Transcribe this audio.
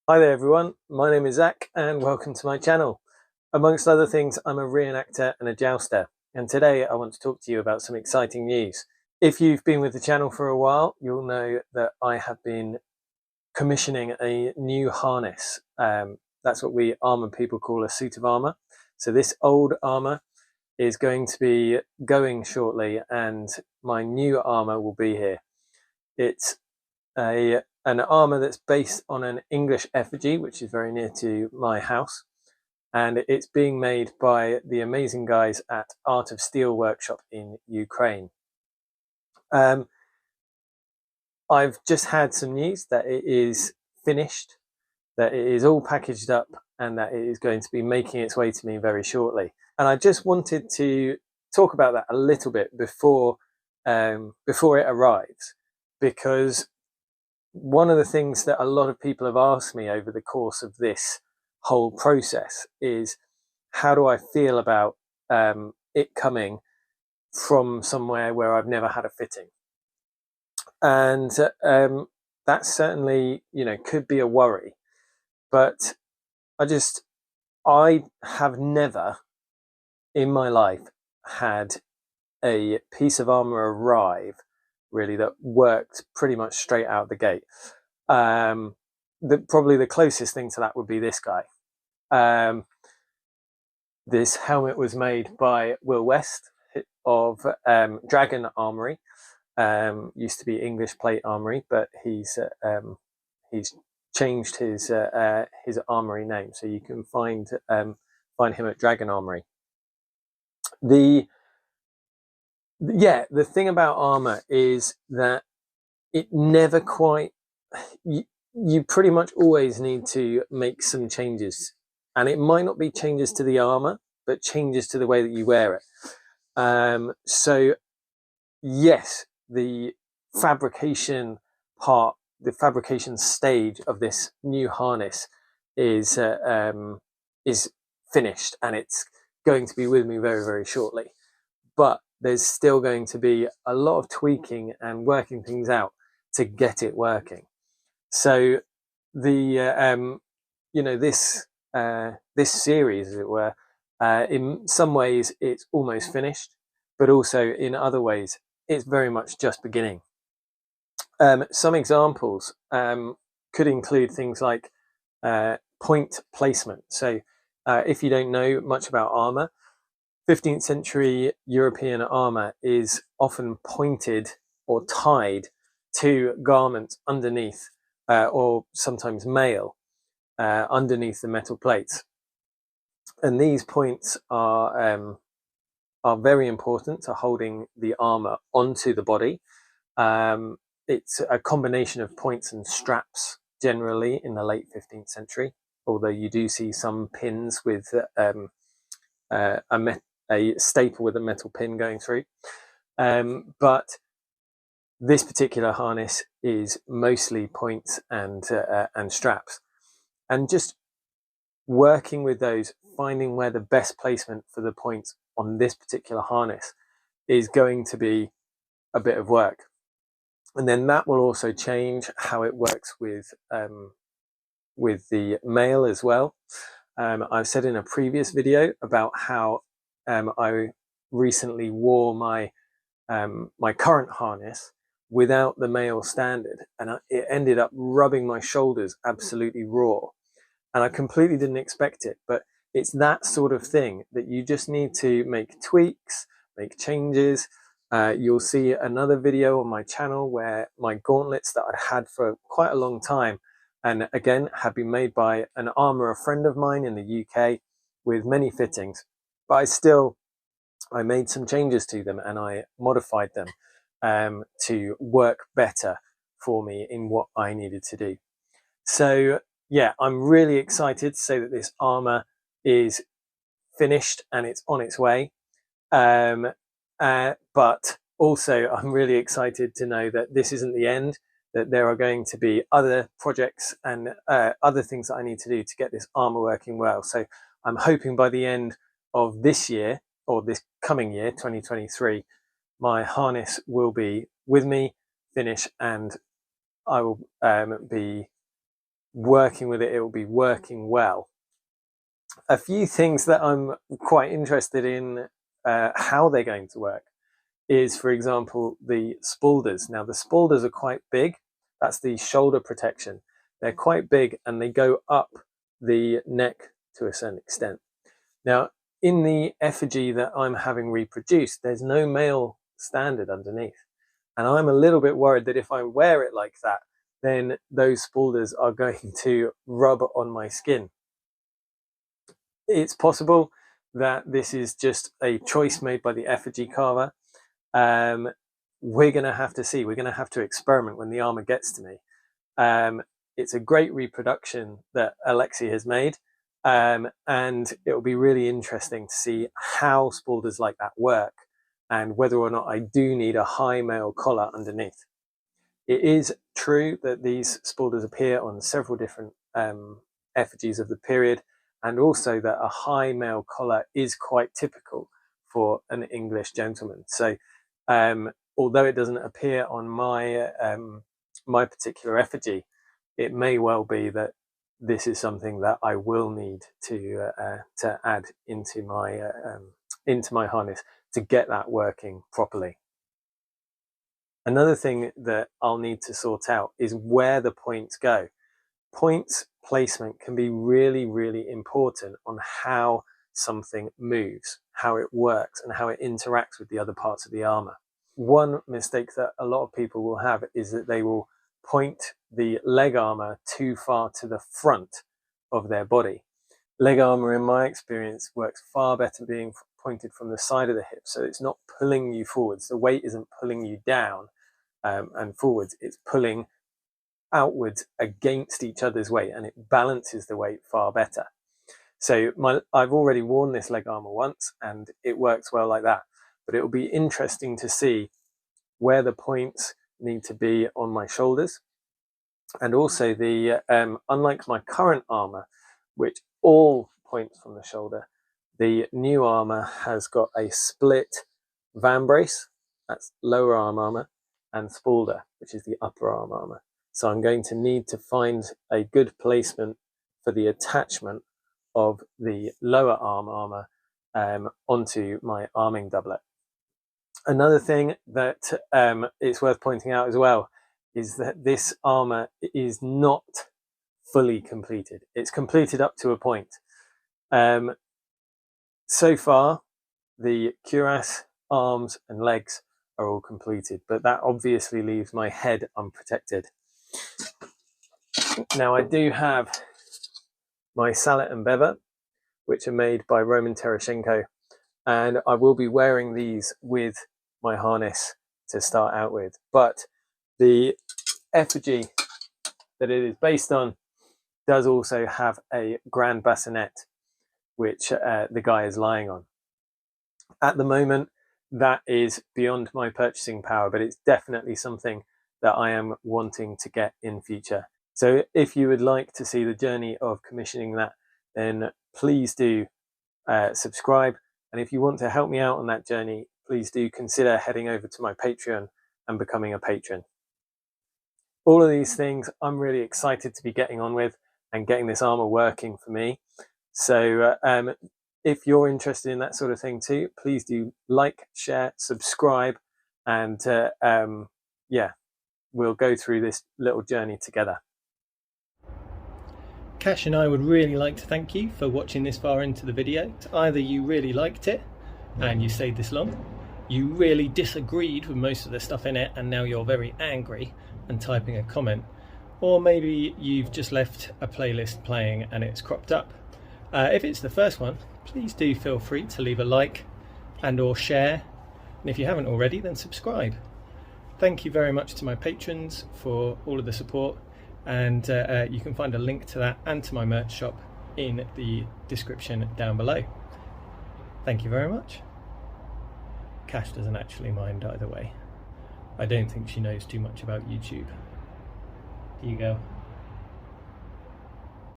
Hi there everyone, my name is Zach and welcome to my channel. Amongst other things, I'm a reenactor and a jouster, and today I want to talk to you about some exciting news. If you've been with the channel for a while, you'll know that I have been commissioning a new harness. That's what we armour people call a suit of armour. So this old armour is going to be going shortly and my new armour will be here. It's an armour that's based on an English effigy, which is very near to my house, and it's being made by the amazing guys at Art of Steel Workshop in Ukraine. I've just had some news that it is finished, that it is all packaged up, and that it is going to be making its way to me very shortly. And I just wanted to talk about that a little bit before it arrives, because one of the things that a lot of people have asked me over the course of this whole process is, how do I feel about it coming from somewhere where I've never had a fitting? And that certainly, could be a worry. But I have never in my life had a piece of armor arrive really that worked pretty much straight out the gate. Probably the closest thing to that would be this guy. This helmet was made by Will West of Dragon Armory. Used to be English Plate Armory, but he's changed his armory name, so you can find him at Dragon Armory. The thing about armor is that it never quite, you pretty much always need to make some changes, and it might not be changes to the armor, but changes to the way that you wear it. So yes, the fabrication stage of this new harness is finished, and it's going to be with me very, very shortly. But there's still going to be a lot of tweaking and working things out to get it working. So the this series, as it were, in some ways it's almost finished, but also in other ways it's very much just beginning. Some examples could include things like point placement. So if you don't know much about armor, 15th century European armor is often pointed or tied to garments underneath, or sometimes mail underneath the metal plates. And these points are very important to holding the armor onto the body. It's a combination of points and straps generally in the late 15th century, although you do see some pins with a staple with a metal pin going through. But this particular harness is mostly points and straps. And just working with those, finding where the best placement for the points on this particular harness is going to be a bit of work. And then that will also change how it works with the mail as well. I've said in a previous video about how I recently wore my current harness without the male standard, and it ended up rubbing my shoulders absolutely raw, and I completely didn't expect it. But it's that sort of thing that you just need to make tweaks, make changes. You'll see another video on my channel where my gauntlets that I'd had for quite a long time, and again have been made by an armourer friend of mine in the UK with many fittings, but I made some changes to them and I modified them to work better for me in what I needed to do. So yeah, I'm really excited to say that this armor is finished and it's on its way. But also I'm really excited to know that this isn't the end, that there are going to be other projects and other things that I need to do to get this armor working well. So I'm hoping by the end of this year, or this coming year, 2023, my harness will be with me, finished, and I will be working with it, it will be working well. A few things that I'm quite interested in how they're going to work is, for example, the spaulders. Now, the spaulders are quite big. That's the shoulder protection. They're quite big and they go up the neck to a certain extent. Now, in the effigy that I'm having reproduced, there's no male standard underneath. And I'm a little bit worried that if I wear it like that, then those spaulders are going to rub on my skin. It's possible that this is just a choice made by the effigy carver. We're going to have to see. We're going to have to experiment when the armor gets to me. It's a great reproduction that Alexi has made. And it will be really interesting to see how spaulders like that work and whether or not I do need a high male collar underneath. It is true that these spaulders appear on several different effigies of the period, and also that a high male collar is quite typical for an English gentleman. So although it doesn't appear on my my particular effigy, it may well be that this is something that I will need to add into my harness to get that working properly. Another thing that I'll need to sort out is where the points go. Points placement can be really, really important on how something moves, how it works, and how it interacts with the other parts of the armor. One mistake that a lot of people will have is that they will point the leg armor too far to the front of their body. Leg armor, in my experience, works far better being pointed from the side of the hip, so it's not pulling you forwards. The weight isn't pulling you down and forwards, it's pulling outwards against each other's weight, and it balances the weight far better. So I've already worn this leg armor once and it works well like that, but it will be interesting to see where the points need to be on my shoulders. And also the unlike my current armor, which all points from the shoulder, the new armor has got a split vambrace, that's lower arm armor, and spaulders, which is the upper arm armor. So I'm going to need to find a good placement for the attachment of the lower arm armor onto my arming doublet. Another thing that it's worth pointing out as well is that this armor is not fully completed. It's completed up to a point. So far, the cuirass, arms and legs are all completed, but that obviously leaves my head unprotected. Now I do have my sallet and bever, which are made by Roman Tereshchenko, and I will be wearing these with my harness to start out with. But the effigy that it is based on does also have a grand bassinet, which the guy is lying on. At the moment, that is beyond my purchasing power, but it's definitely something that I am wanting to get in future. So if you would like to see the journey of commissioning that, then please do subscribe. And if you want to help me out on that journey, please do consider heading over to my Patreon and becoming a patron. All of these things I'm really excited to be getting on with and getting this armor working for me. So if you're interested in that sort of thing too, please do like, share, subscribe, and yeah, we'll go through this little journey together. Cash and I would really like to thank you for watching this far into the video. Either you really liked it and you stayed this long, you really disagreed with most of the stuff in it and now you're very angry and typing a comment, or maybe you've just left a playlist playing and it's cropped up. If it's the first one, please do feel free to leave a like and or share, and if you haven't already, then subscribe. Thank you very much to my patrons for all of the support, and you can find a link to that and to my merch shop in the description down below. Thank you very much. Cash doesn't actually mind either way. I don't think she knows too much about YouTube. Here you go.